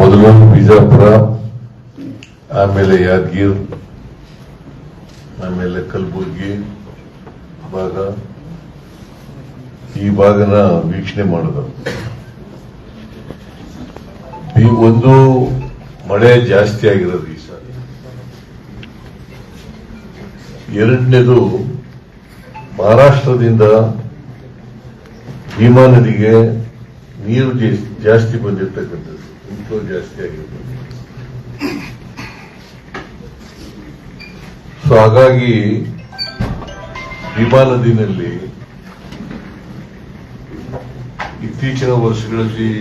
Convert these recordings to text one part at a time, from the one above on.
ಮೊದಲು ಬಿಜಾಪುರ, ಆಮೇಲೆ ಯಾದಗಿರ್, ಆಮೇಲೆ ಕಲಬುರಗಿ ಭಾಗ, ಈ ಭಾಗನ ವೀಕ್ಷಣೆ ಮಾಡಿದ್ರು. ಒಂದು ಮಳೆ ಜಾಸ್ತಿ ಆಗಿರೋದು ಈ ಸಾರಿ. ಎರಡನೇದು, ಮಹಾರಾಷ್ಟ್ರದಿಂದ ಭೀಮಾ ನದಿಗೆ ನೀರು ಜಾಸ್ತಿ ಬಂದಿರತಕ್ಕಂಥದ್ದು, ಇನ್ಫ್ಲೋ ಜಾಸ್ತಿ ಆಗಿರ್ತದೆ. ಸೊ ಹಾಗಾಗಿ ಭೀಮಾ ನದಿನಲ್ಲಿ ಇತ್ತೀಚಿನ ವರ್ಷಗಳಲ್ಲಿ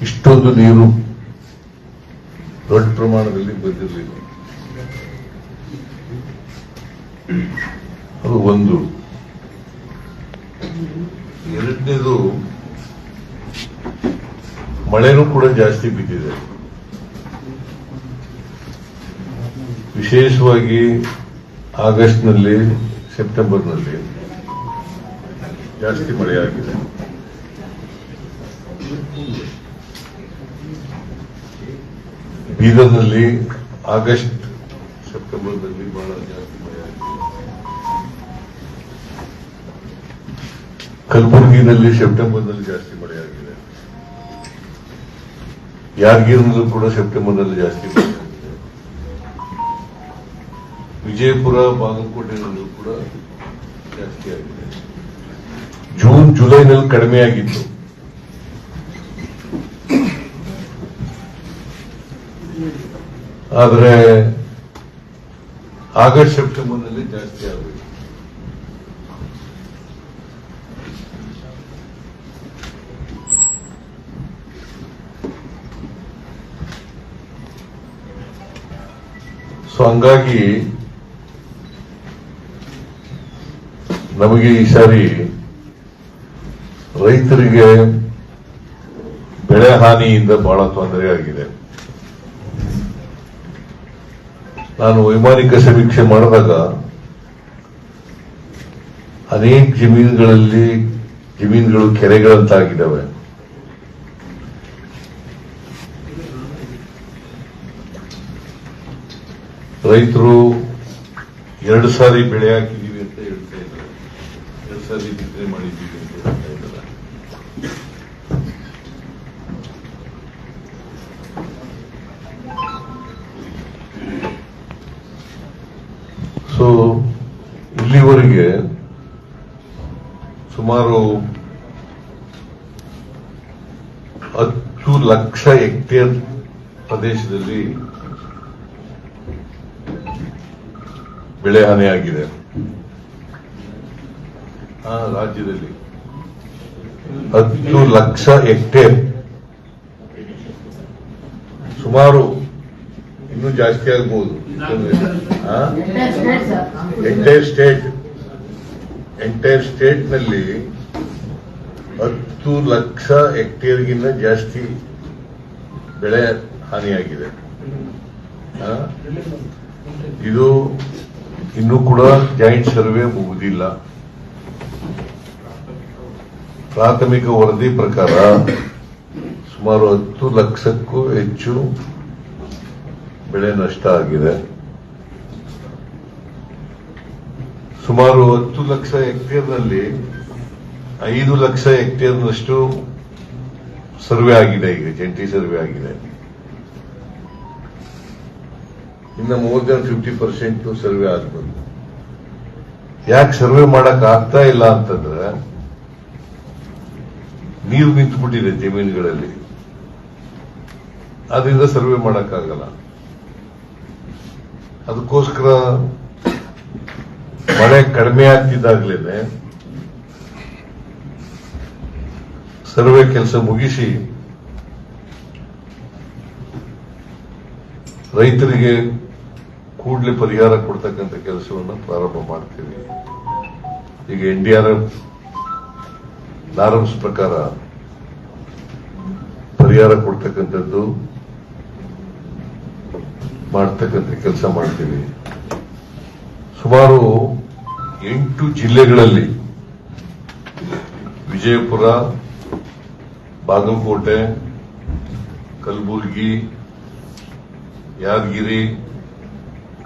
ಇಷ್ಟೊಂದು ನೀರು ದೊಡ್ಡ ಪ್ರಮಾಣದಲ್ಲಿ ಬಂದಿರಲಿಲ್ಲ. ಅದು ಒಂದು. ಎರಡನೇದು, ಮಳೆನೂ ಕೂಡ ಜಾಸ್ತಿ ಬಿದ್ದಿದೆ. ವಿಶೇಷವಾಗಿ ಆಗಸ್ಟ್ನಲ್ಲಿ, ಸೆಪ್ಟೆಂಬರ್ನಲ್ಲಿ ಜಾಸ್ತಿ ಮಳೆಯಾಗಿದೆ. ಬೀದರ್ನಲ್ಲಿ ಆಗಸ್ಟ್, ಸೆಪ್ಟೆಂಬರ್ನಲ್ಲಿ ಬಹಳ ಜಾಸ್ತಿ ಮಳೆಯಾಗಿದೆ. ಕಲಬುರಗಿನಲ್ಲಿ ಸೆಪ್ಟೆಂಬರ್ನಲ್ಲಿ ಜಾಸ್ತಿ ಮಳೆಯಾಗಿದೆ. ಯಾದಗಿರಿನಲ್ಲೂ ಕೂಡ ಸೆಪ್ಟೆಂಬರ್ನಲ್ಲಿ ಜಾಸ್ತಿ ಮಳೆಯಾಗಿದೆ. ವಿಜಯಪುರ, ಬಾಗಲಕೋಟೆನಲ್ಲೂ ಕೂಡ ಜಾಸ್ತಿ ಆಗಿದೆ. ಜೂನ್, ಜುಲೈನಲ್ಲಿ ಕಡಿಮೆಯಾಗಿತ್ತು. ಆದರೆ ಆಗಸ್ಟ್, ಸೆಪ್ಟೆಂಬರ್ನಲ್ಲಿ ಜಾಸ್ತಿ ಆಗಬೇಕು. ಸೊ ಹಂಗಾಗಿ ನಮಗೆ ಈ ಸಾರಿ ರೈತರಿಗೆ ಬೆಳೆ ಹಾನಿಯಿಂದ ಬಹಳ ತೊಂದರೆ ಆಗಿದೆ. ನಾನು ವೈಮಾನಿಕ ಸಮೀಕ್ಷೆ ಮಾಡಿದಾಗ ಅನೇಕ ಜಮೀನುಗಳು ಕೆರೆಗಳಂತಾಗಿದ್ದಾವೆ. ರೈತರು 2 ಸಾರಿ ಬೆಳೆ ಹಾಕಿದೀವಿ ಅಂತ ಹೇಳ್ತಾ ಇದ್ದಾರೆ, 2 ಸಾರಿ ಬಿತ್ತನೆ ಮಾಡಿದ್ದೀವಿ ಅಂತ ಹೇಳ್ತಾ ಇದ್ದಾರೆ. ಸೊ ಇಲ್ಲಿವರೆಗೆ ಸುಮಾರು 10 ಲಕ್ಷ ಹೆಕ್ಟೇರ್ ಪ್ರದೇಶದಲ್ಲಿ ಬೆಳೆ ಹಾನಿಯಾಗಿದೆ. ರಾಜ್ಯದಲ್ಲಿ 10 ಲಕ್ಷ ಹೆಕ್ಟೇರ್, ಸುಮಾರು ಇನ್ನೂ ಜಾಸ್ತಿ ಆಗಬಹುದು. ಎಂಟೈರ್ ಸ್ಟೇಟ್ನಲ್ಲಿ 10 ಲಕ್ಷ ಹೆಕ್ಟೇರ್ಗಿಂತ ಜಾಸ್ತಿ ಬೆಳೆ ಹಾನಿಯಾಗಿದೆ. ಇದು ಇನ್ನೂ ಕೂಡ ಜಾಯಿಂಟ್ ಸರ್ವೆ ಮುಗುದಿಲ್ಲ. ಪ್ರಾಥಮಿಕ ವರದಿ ಪ್ರಕಾರ ಸುಮಾರು 10 ಲಕ್ಷಕ್ಕೂ ಹೆಚ್ಚು ಬೆಳೆ ನಷ್ಟ ಆಗಿದೆ. ಸುಮಾರು 10 ಲಕ್ಷ ಹೆಕ್ಟೇರ್ನಲ್ಲಿ 5 ಲಕ್ಷ ಹೆಕ್ಟೇರ್ನಷ್ಟು ಸರ್ವೆ ಆಗಿದೆ, ಈಗ ಜಂಟಿ ಸರ್ವೆ ಆಗಿದೆ. ಇನ್ನು ಮೋರ್ ದನ್ 50% ಸರ್ವೆ ಆಗ್ಬೋದು. ಯಾಕೆ ಸರ್ವೆ ಮಾಡಕ್ ಆಗ್ತಾ ಇಲ್ಲ ಅಂತಂದ್ರೆ ನೀರು ನಿಂತುಬಿಟ್ಟಿದೆ ಜಮೀನುಗಳಲ್ಲಿ, ಅದರಿಂದ ಸರ್ವೆ ಮಾಡಕ್ಕಾಗಲ್ಲ. ಅದಕ್ಕೋಸ್ಕರ ಮಳೆ ಕಡಿಮೆ ಆಗ್ತಿದ್ದಾಗಲೇ ಸರ್ವೆ ಕೆಲಸ ಮುಗಿಸಿ ರೈತರಿಗೆ ಕೂಡಲೇ ಪರಿಹಾರ ಕೊಡ್ತಕ್ಕಂಥ ಕೆಲಸವನ್ನು ಪ್ರಾರಂಭ ಮಾಡ್ತೀವಿ. ಈಗ NDRF ನಾರ್ಮ್ಸ್ ಪ್ರಕಾರ ಪರಿಹಾರ ಕೊಡ್ತಕ್ಕಂಥದ್ದು ಮಾಡ್ತಕ್ಕಂಥ ಕೆಲಸ ಮಾಡ್ತೀವಿ. ಸುಮಾರು 8 ಜಿಲ್ಲೆಗಳಲ್ಲಿ ವಿಜಯಪುರ, ಬಾಗಲಕೋಟೆ, ಕಲಬುರಗಿ, ಯಾದಗಿರಿ,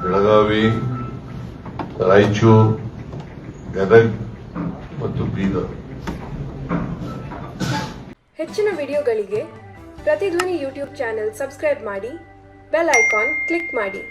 ಬೆಳಗಾವಿ, ರಾಯಚೂರು, ಗದಗ ಮತ್ತು ಬೀದರ್. ಹೆಚ್ಚಿನ ವಿಡಿಯೋಗಳಿಗೆ ಪ್ರತಿಧ್ವನಿ ಯೂಟ್ಯೂಬ್ ಚಾನೆಲ್ ಸಬ್ಸ್ಕ್ರೈಬ್ ಮಾಡಿ, ಬೆಲ್ ಐಕಾನ್ ಕ್ಲಿಕ್ ಮಾಡಿ.